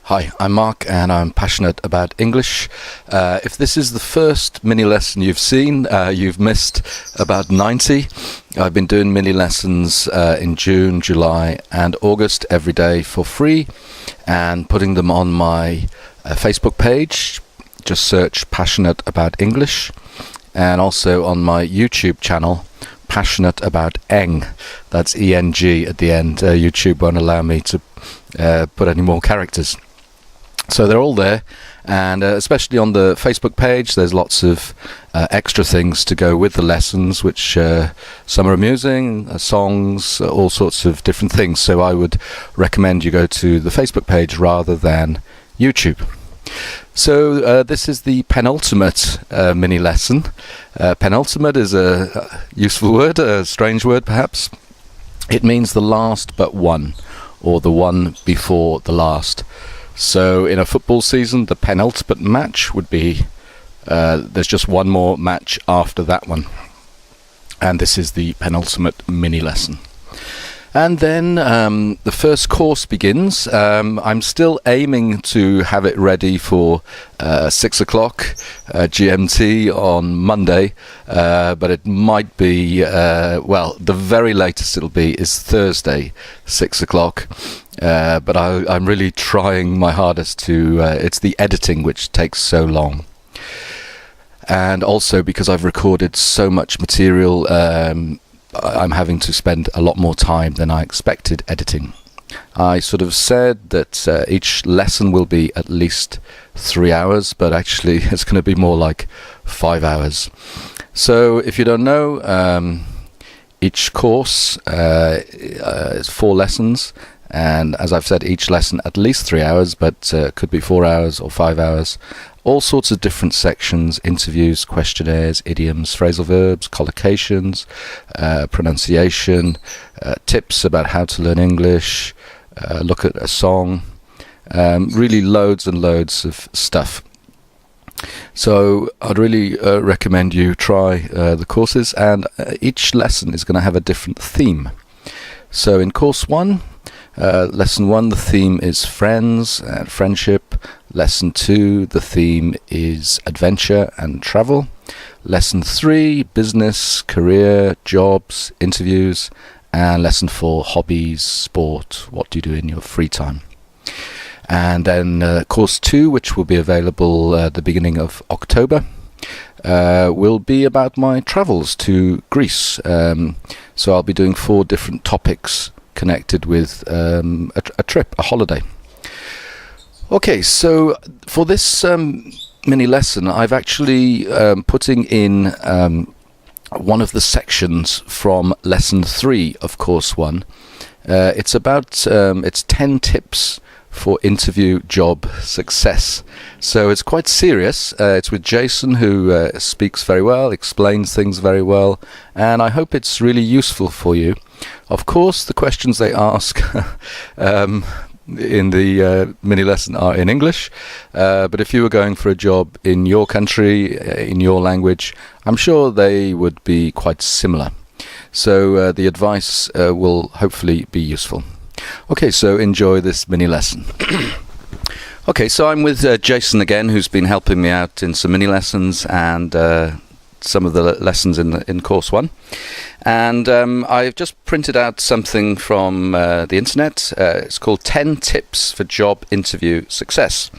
Hi, I'm Mark and I'm passionate about English. If this is the first mini lesson you've seen, you've missed about 90. I've been doing mini lessons in June, July and August every day for free and putting them on my Facebook page. Just search Passionate About English, and also on my YouTube channel, Passionate About Eng. That's ENG at the end. YouTube won't allow me to put any more characters. So they're all there, and especially on the Facebook page there's lots of extra things to go with the lessons, which some are amusing, songs, all sorts of different things. So I would recommend you go to the Facebook page rather than YouTube. So this is the penultimate mini lesson. Penultimate is a useful word, a strange word perhaps. It means the last but one, or the one before the last. So in a football season, the penultimate match would be there's just one more match after that one, and this is the penultimate mini lesson. And then the first course begins. I'm still aiming to have it ready for 6 o'clock GMT on Monday, but it might be, well, the very latest it'll be is Thursday, 6 o'clock. But I'm really trying my hardest to, it's the editing which takes so long. And also because I've recorded so much material, I'm having to spend a lot more time than I expected editing. I sort of said that each lesson will be at least 3 hours, but actually it's going to be more like 5 hours. So if you don't know, each course is 4 lessons, and as I've said, each lesson at least 3 hours, but could be 4 hours or 5 hours. All sorts of different sections: interviews, questionnaires, idioms, phrasal verbs, collocations, pronunciation, tips about how to learn English, look at a song, really loads and loads of stuff. So I'd really recommend you try the courses, and each lesson is going to have a different theme. So in course 1, lesson 1, the theme is friends and friendship. Lesson 2, the theme is adventure and travel. Lesson 3, business, career, jobs, interviews. And lesson 4, hobbies, sport, what do you do in your free time. And then course 2, which will be available at the beginning of October, will be about my travels to Greece. So I'll be doing 4 different topics connected with a trip, a holiday. Okay, so for this mini lesson, I've actually putting in one of the sections from lesson 3 of course 1. It's about it's 10 tips for interview job success. So it's quite serious. It's with Jason, who speaks very well, explains things very well, and I hope it's really useful for you. Of course, the questions they ask in the mini lesson are in English, but if you were going for a job in your country, in your language, I'm sure they would be quite similar. So the advice will hopefully be useful. Okay, so enjoy this mini lesson. Okay, so I'm with Jason again, who's been helping me out in some mini lessons and some of the lessons in course 1. And I've just printed out something from the internet. It's called 10 Tips for Job Interview Success.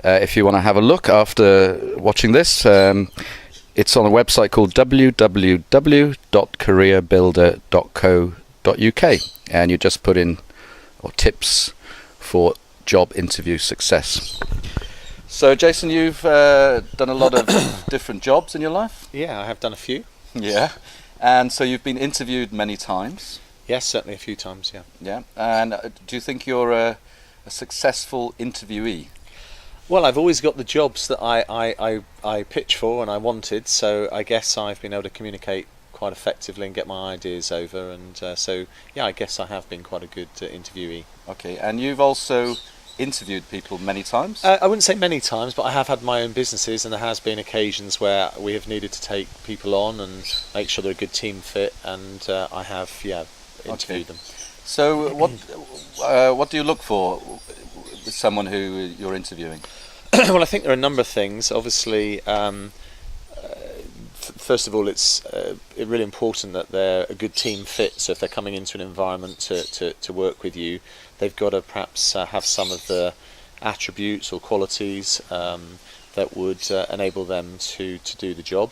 If you want to have a look after watching this, it's on a website called www.careerbuilder.co.uk, and you just put in tips for job interview success. So Jason, you've done a lot of different jobs in your life? Yeah, I have done a few. Yeah. And so you've been interviewed many times? Yes, certainly a few times, yeah. Yeah. And do you think you're a successful interviewee? Well, I've always got the jobs that I pitch for and I wanted, so I guess I've been able to communicate quite effectively and get my ideas over, and so yeah, I guess I have been quite a good interviewee. Okay, and you've also interviewed people many times? I wouldn't say many times, but I have had my own businesses, and there has been occasions where we have needed to take people on and make sure they're a good team fit, and I have interviewed them. So what do you look for someone who you're interviewing? Well, I think there are a number of things. Obviously, first of all, it's really important that they're a good team fit. So if they're coming into an environment to work with you, they've got to perhaps have some of the attributes or qualities that would enable them to do the job.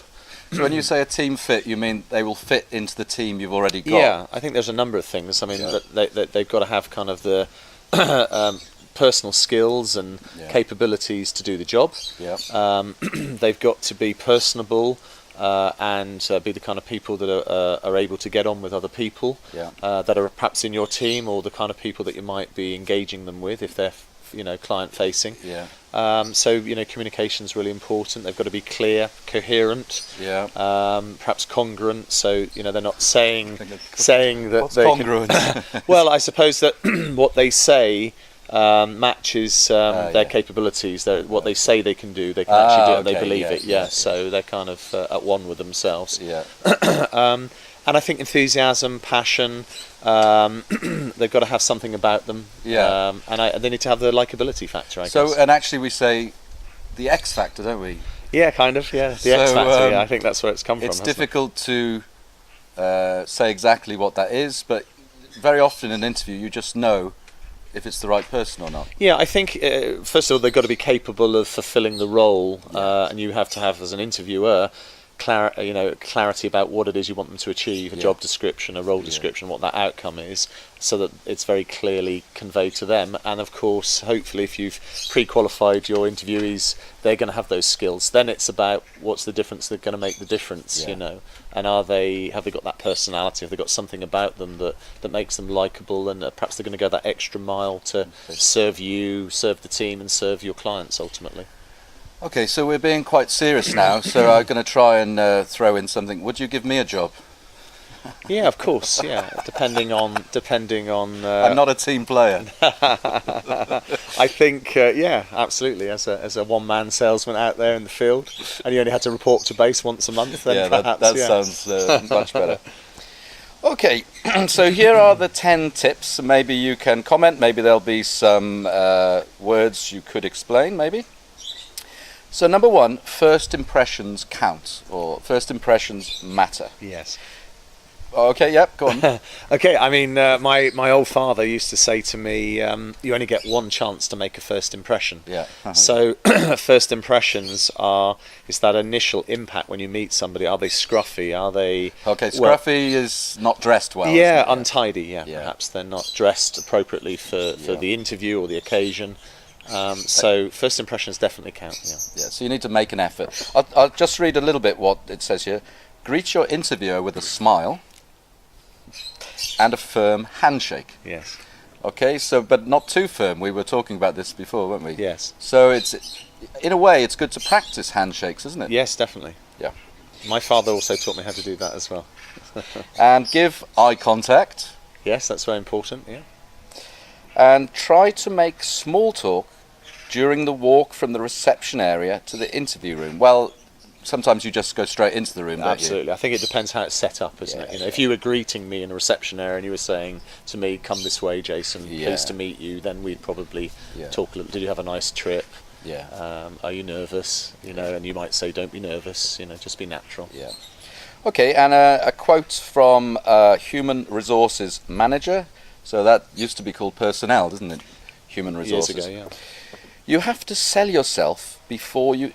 So when you say a team fit, you mean they will fit into the team you've already got? Yeah, I think there's a number of things. I mean, they've got to have kind of the personal skills and capabilities to do the job. Yeah. They've got to be personable and be the kind of people that are able to get on with other people that are perhaps in your team, or the kind of people that you might be engaging them with if they're client facing. Yeah. So communication's really important. They've got to be clear, coherent, perhaps congruent. So they're not saying that what's congruent? Well, I suppose that what they say matches their capabilities. What they say they can do, they can actually do it, and they believe it. So they're kind of at one with themselves. Yeah. And I think enthusiasm, passion, they've got to have something about them. Yeah. And they need to have the likability factor, I guess. So, and actually we say the X factor, don't we? Yeah, kind of, yeah. The X factor, I think that's where it's come from. It's difficult to say exactly what that is, but very often in an interview you just know if it's the right person or not. Yeah, I think, first of all, they've got to be capable of fulfilling the role, and you have to have, as an interviewer, clarity about what it is you want them to achieve, a job description, a role description, what that outcome is, so that it's very clearly conveyed to them. And of course, hopefully, if you've pre-qualified your interviewees, they're going to have those skills. Then it's about what's the difference that's going to make the difference, and have they got that personality? Have they got something about them that makes them likeable, and perhaps they're going to go that extra mile to serve you, serve the team, and serve your clients ultimately. Okay, so we're being quite serious now, so I'm going to try and throw in something. Would you give me a job? Yeah, of course. Yeah, depending on. I'm not a team player. I think, absolutely. As a one-man salesman out there in the field, and you only had to report to base once a month, then perhaps, that sounds much better. Okay, so here are the 10 tips. Maybe you can comment. Maybe there'll be some words you could explain. Maybe. So number 1, first impressions count, or first impressions matter. Yes. Okay, yep, go on. Okay, I mean, my old father used to say to me, you only get one chance to make a first impression. Yeah. So first impressions is that initial impact when you meet somebody. Are they scruffy? Are they... Okay, scruffy is not dressed well. Yeah, untidy, perhaps they're not dressed appropriately for the interview or the occasion. So first impressions definitely count. Yeah. So you need to make an effort. I'll just read a little bit what it says here. Greet your interviewer with a smile and a firm handshake. Yes. Okay, so but not too firm. We were talking about this before, weren't we? Yes. So in a way it's good to practice handshakes, isn't it? Yes, definitely. Yeah. My father also taught me how to do that as well. And give eye contact. Yes, that's very important. Yeah. And try to make small talk during the walk from the reception area to the interview room. Well, sometimes you just go straight into the room, don't you? Absolutely. I think it depends how it's set up, isn't it? If you were greeting me in a reception area and you were saying to me, "Come this way, Jason, pleased to meet you," then we'd probably talk a little. Did you have a nice trip? Yeah. Are you nervous? And you might say, "Don't be nervous. Just be natural." Yeah. Okay, and a quote from a human resources manager. So that used to be called personnel, didn't it? Human resources. Years ago, yeah. You have to sell yourself before you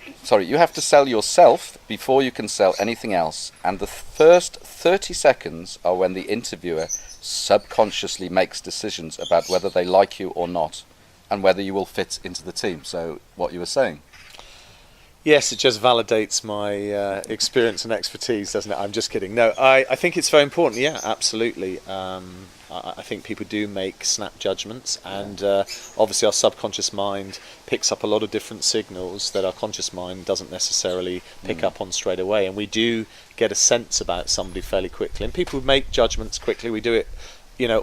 can sell anything else. And the first 30 seconds are when the interviewer subconsciously makes decisions about whether they like you or not, and whether you will fit into the team. So what you were saying. Yes, it just validates my experience and expertise, doesn't it? I'm just kidding. No, I think it's very important. Yeah, absolutely. I think people do make snap judgments, and obviously our subconscious mind picks up a lot of different signals that our conscious mind doesn't necessarily pick up on straight away, and we do get a sense about somebody fairly quickly. And people make judgments quickly. We do it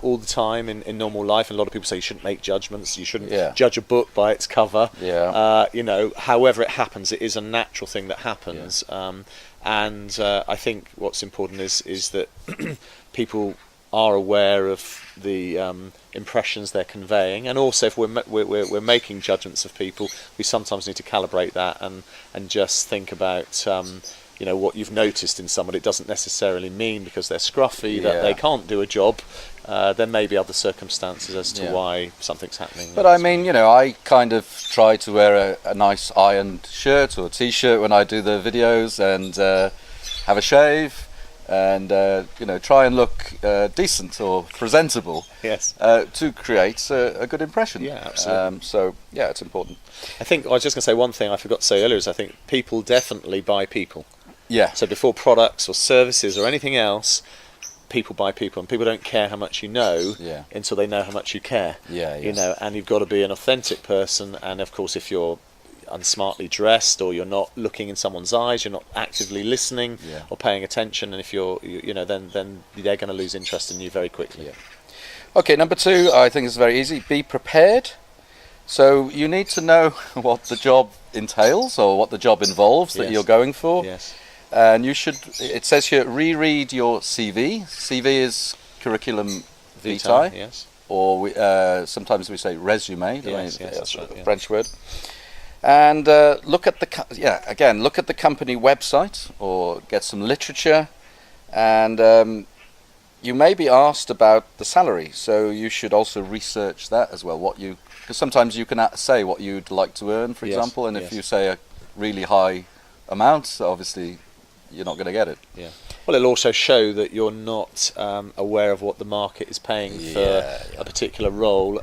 all the time in normal life, and a lot of people say you shouldn't make judgments, you shouldn't judge a book by its cover. However it happens, it is a natural thing that happens. And I think what's important is that people are aware of the impressions they're conveying, and also if we're making judgments of people, we sometimes need to calibrate that and just think about what you've noticed in someone. It doesn't necessarily mean because they're scruffy that they can't do a job. There may be other circumstances as to why something's happening. But I mean, I kind of try to wear a nice ironed shirt or t-shirt when I do the videos, and have a shave, and try and look decent or presentable. Yes. To create a good impression. Yeah, absolutely. So yeah, it's important. I think I was just going to say one thing I forgot to say earlier is I think people definitely buy people. Yeah. So before products or services or anything else, people buy people, and people don't care how much you know until they know how much you care. And you've got to be an authentic person, and of course if you're unsmartly dressed, or you're not looking in someone's eyes, you're not actively listening or paying attention, and if then they're going to lose interest in you very quickly. Okay, number 2, I think is very easy. Be prepared. So you need to know what the job entails or what the job involves that you're going for. Yes. And you should, it says here, reread your CV. CV is curriculum vitae. Yes. Or sometimes we say resume. Yes, that's right. French word. And look at the company website, or get some literature. And you may be asked about the salary, so you should also research that as well. Because sometimes you can say what you'd like to earn, for example, and if you say a really high amount, obviously you're not going to get it. Yeah. Well, it'll also show that you're not aware of what the market is paying for a particular role,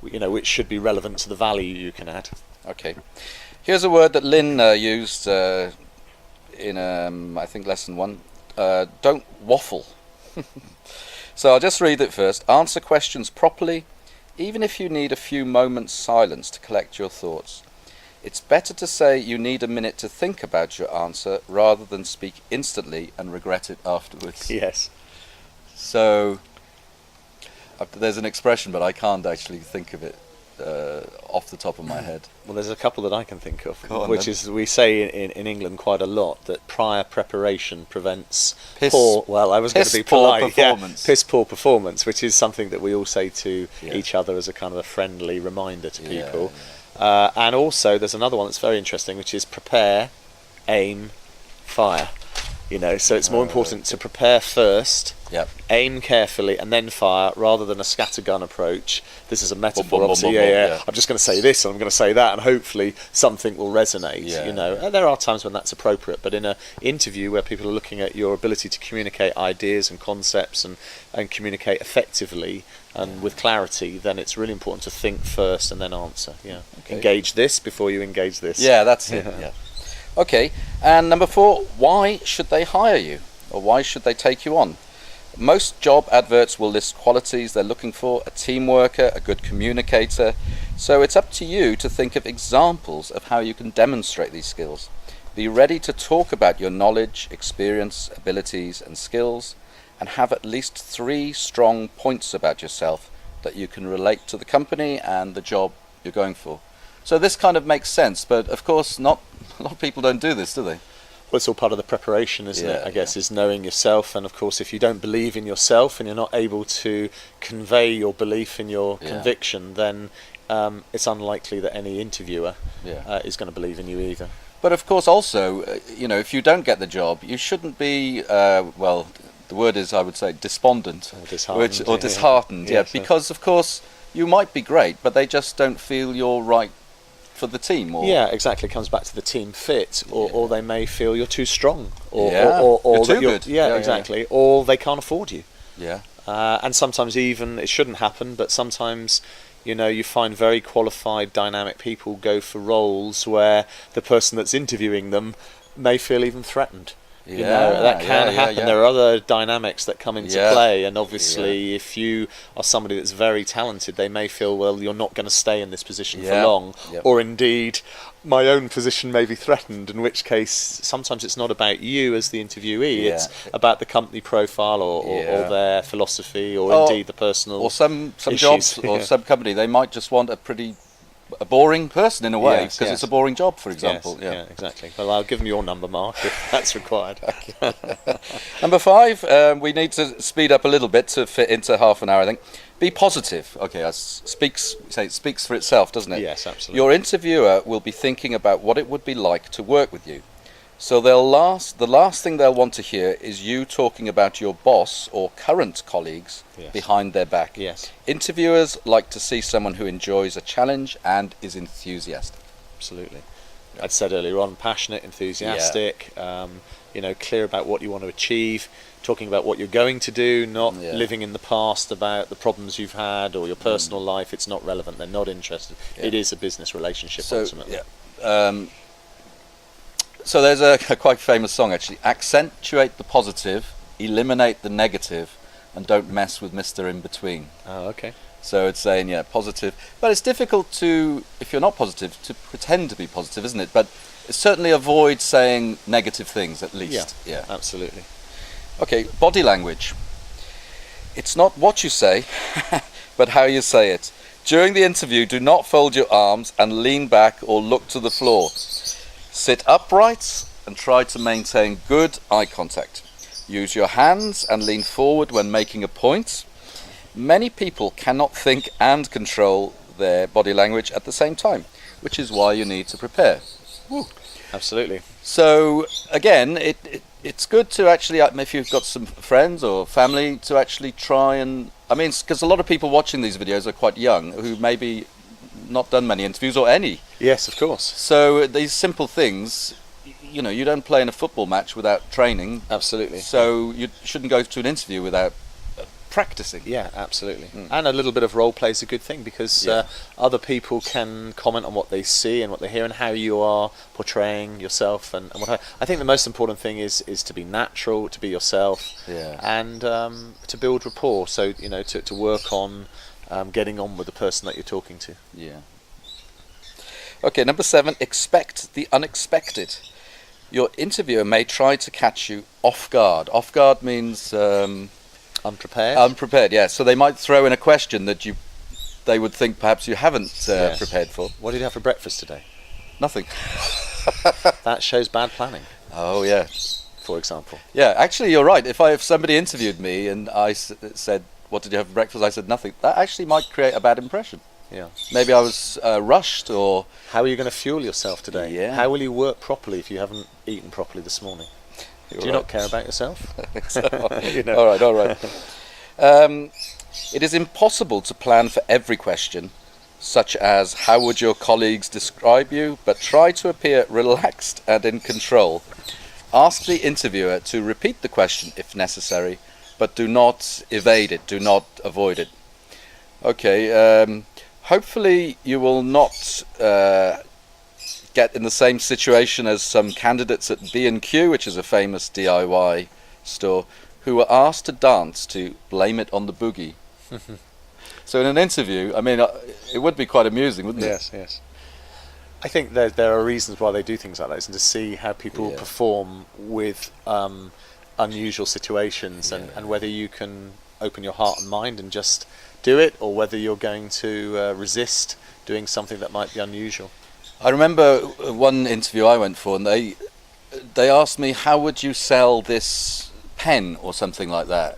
which should be relevant to the value you can add. Okay. Here's a word that Lynn used in, I think, lesson 1. Don't waffle. So I'll just read it first. Answer questions properly, even if you need a few moments' silence to collect your thoughts. It's better to say you need a minute to think about your answer rather than speak instantly and regret it afterwards. Yes. So there's an expression, but I can't actually think of it off the top of my head. Well, there's a couple that I can think of, which is we say in England quite a lot that prior preparation prevents piss poor performance. Piss poor performance, which is something that we all say to each other as a kind of a friendly reminder to people. And also there's another one that's very interesting, which is prepare, aim, fire. So it's more important to prepare first, aim carefully, and then fire, rather than a scattergun approach. This is a metaphor, obviously. I'm just going to say this and I'm going to say that, and hopefully something will resonate. And there are times when that's appropriate, but in an interview where people are looking at your ability to communicate ideas and concepts and communicate effectively and with clarity, then it's really important to think first and then answer. Engage this before you engage this. That's it. Okay, and number 4, why should they hire you, or why should they take you on? Most job adverts will list qualities they're looking for: a team worker, a good communicator. So it's up to you to think of examples of how you can demonstrate these skills. Be ready to talk about your knowledge, experience, abilities and skills, and have at least 3 strong points about yourself that you can relate to the company and the job you're going for. So this kind of makes sense, but of course not a lot of people don't do this, do they? Well, it's all part of the preparation, isn't it? I guess is knowing yourself, and of course if you don't believe in yourself and you're not able to convey your belief in your conviction, then it's unlikely that any interviewer is going to believe in you either. But of course also, if you don't get the job, you shouldn't be, the word is, I would say, despondent. Or disheartened. Because of course you might be great, but they just don't feel you're right for the team. Exactly. It comes back to the team fit, or they may feel you're too strong, or you're too good. Exactly. Or they can't afford you. And sometimes even, it shouldn't happen, but sometimes you find very qualified, dynamic people go for roles where the person that's interviewing them may feel even threatened. That can happen. There are other dynamics that come into play, and obviously if you are somebody that's very talented, they may feel, well, you're not going to stay in this position for long, or indeed my own position may be threatened, in which case sometimes it's not about you as the interviewee, it's about the company profile or their philosophy, or indeed the personal or some issues. jobs or some company, they might just want a pretty a boring person in a way, Yes, because yes. it's a boring job, for example. Yes, yeah, exactly. Well, I'll give them your number, Mark, if that's required. Number 5, we need to speed up a little bit to fit into half an hour, I think. Be positive. Okay, it speaks for itself, doesn't it? Yes, absolutely. Your interviewer will be thinking about what it would be like to work with you. So the last thing they'll want to hear is you talking about your boss or current colleagues Yes. behind their back. Yes, Interviewers like to see someone who enjoys a challenge and is enthusiastic. absolutely. I'd said earlier on, passionate, enthusiastic, clear about what you want to achieve, talking about what you're going to do, not living in the past about the problems you've had or your personal life. It's not relevant. They're not interested. Yeah. It is a business relationship ultimately. Yeah. So there's a quite famous song actually. Accentuate the positive, eliminate the negative, and don't mess with Mr. In Between. Oh, okay. So it's saying, positive. But it's difficult to, if you're not positive, to pretend to be positive, isn't it? But certainly avoid saying negative things at least. Yeah, absolutely. Okay, body language. It's not what you say, but how you say it. During the interview, do not fold your arms and lean back or look to the floor. Sit upright and try to maintain good eye contact. Use your hands and lean forward when making a point. Many people cannot think and control their body language at the same time, which is why you need to prepare. Woo. Absolutely. So again, it's good to actually, if you've got some friends or family, to actually try and, because a lot of people watching these videos are quite young, who maybe not done many interviews or any. Yes, of course. So these simple things, you don't play in a football match without training. Absolutely. So you shouldn't go to an interview without practicing. Yeah, absolutely. And a little bit of role play is a good thing because other people can comment on what they see and what they hear and how you are portraying yourself and what I think the most important thing is to be natural, to be yourself, and to build rapport. So to work on getting on with the person that you're talking to. Yeah. Okay, number 7, expect the unexpected. Your interviewer may try to catch you off guard. Off guard means Unprepared? Unprepared, yeah. So they might throw in a question that they would think perhaps you haven't prepared for. What did you have for breakfast today? Nothing. That shows bad planning. Oh, yeah. For example. Yeah, actually, you're right. If somebody interviewed me and I said, "What did you have for breakfast?" I said nothing. That actually might create a bad impression. Yeah. Maybe I was rushed or. How are you going to fuel yourself today? Yeah. How will you work properly if you haven't eaten properly this morning? Do you not care about yourself? All right. It is impossible to plan for every question, such as how would your colleagues describe you, but try to appear relaxed and in control. Ask the interviewer to repeat the question if necessary, but do not evade it, do not avoid it. Okay, hopefully you will not get in the same situation as some candidates at B&Q, which is a famous DIY store, who were asked to dance to Blame It on the Boogie. So in an interview, it would be quite amusing, wouldn't it? Yes. I think there are reasons why they do things like this, and to see how people perform with unusual situations, and whether you can open your heart and mind and just do it, or whether you're going to resist doing something that might be unusual. I remember one interview I went for, and they asked me, how would you sell this pen or something like that,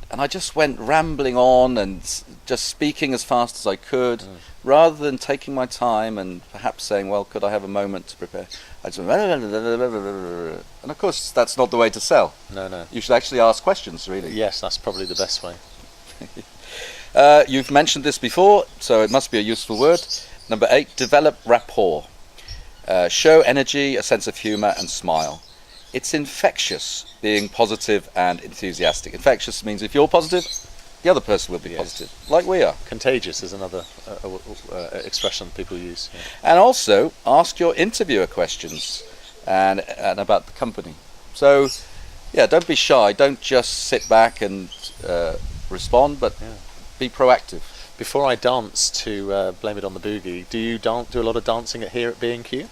and I just went rambling on and just speaking as fast as I could, rather than taking my time and perhaps saying, well, could I have a moment to prepare? I just went, and of course that's not the way to sell. No. You should actually ask questions, really. Yes, that's probably the best way. You've mentioned this before, so it must be a useful word. Number 8, develop rapport. Show energy, a sense of humour and smile. It's infectious being positive and enthusiastic. Infectious means if you're positive, the other person will be positive, like we are. Contagious is another expression people use. Yeah. And also, ask your interviewer questions and about the company. So, don't be shy. Don't just sit back and respond, but be proactive. Before I dance to Blame It on the Boogie, do you do a lot of dancing here at B&Q?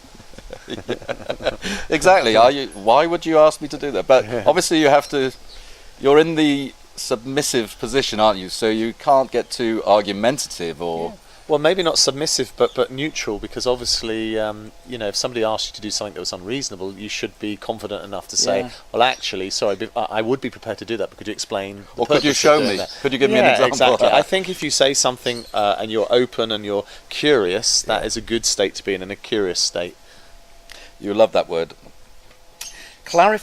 Exactly. Why would you ask me to do that? But obviously you're in the submissive position, aren't you? So you can't get too argumentative or Well, maybe not submissive, but neutral, because obviously, if somebody asked you to do something that was unreasonable, you should be confident enough to say, Yeah. well, actually, sorry, I would be prepared to do that, but could you explain the Or could you purpose of show doing me? that? Could you give me an example? Exactly. I think if you say something and you're open and you're curious, that is a good state to be in a curious state. You love that word.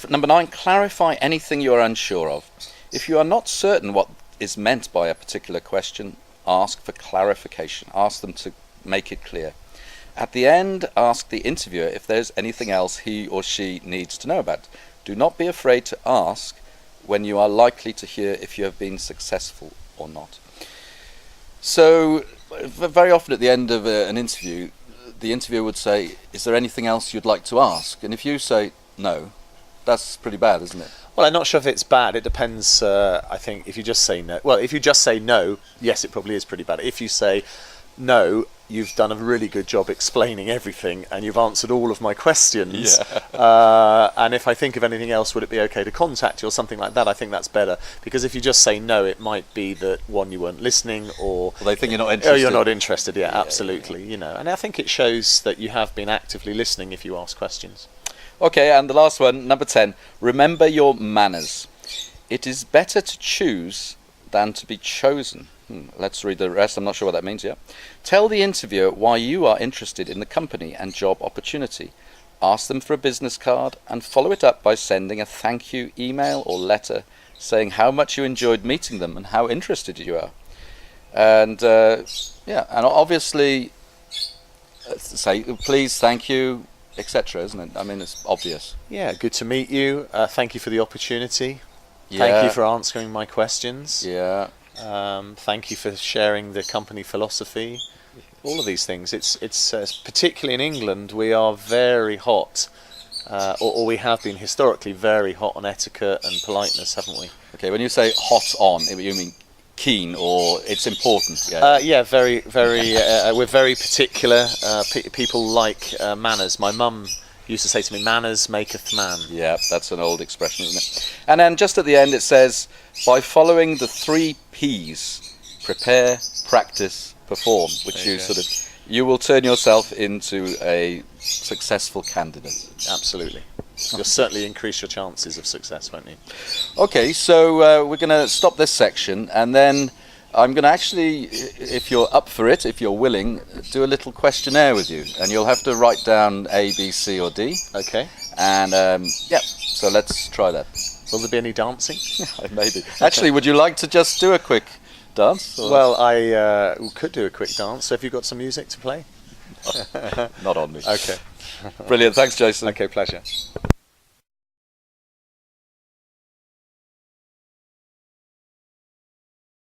Number 9, clarify anything you are unsure of. If you are not certain what is meant by a particular question, ask for clarification. Ask them to make it clear. At the end, ask the interviewer if there's anything else he or she needs to know about. Do not be afraid to ask when you are likely to hear if you have been successful or not. So, very often at the end of an interview, the interviewer would say, is there anything else you'd like to ask? And if you say no, that's pretty bad, isn't it? Well, I'm not sure if it's bad. It depends. I think if you just say no, well, if you just say no, yes, it probably is pretty bad. If you say no, you've done a really good job explaining everything, and you've answered all of my questions. Yeah. And if I think of anything else, would it be okay to contact you or something like that? I think that's better, because if you just say no, it might be that one, you weren't listening, or Well, they think you're not interested. Oh, you're not interested. Yeah, absolutely. And I think it shows that you have been actively listening if you ask questions. Okay, and the last one, number 10. Remember your manners. It is better to choose than to be chosen. Let's read the rest. I'm not sure what that means yet. Tell the interviewer why you are interested in the company and job opportunity. Ask them for a business card and follow it up by sending a thank you email or letter saying how much you enjoyed meeting them and how interested you are. And and obviously say please, thank you, etc., isn't it? I mean, it's obvious. Yeah, good to meet you. Thank you for the opportunity. Yeah. Thank you for answering my questions. Yeah. Thank you for sharing the company philosophy. All of these things. It's particularly in England, we are very hot, or we have been historically very hot on etiquette and politeness, haven't we? Okay, when you say hot on, you mean keen, or it's important? Yeah, very, very. We're very particular. People like manners. My mum used to say to me, "Manners maketh man." Yeah, that's an old expression, isn't it? And then just at the end it says, by following the 3 P's, prepare, practice, perform, which you will turn yourself into a successful candidate. Absolutely. You'll certainly increase your chances of success, won't you? Okay, so we're going to stop this section, and then I'm going to actually, if you're up for it, if you're willing, do a little questionnaire with you, and you'll have to write down A, B, C or D. Okay. And so let's try that. Will there be any dancing? Maybe. Actually, would you like to just do a quick dance? Or? Well, I could do a quick dance, so have you got some music to play? Not on me. Okay. Brilliant, thanks Jason. Okay, pleasure.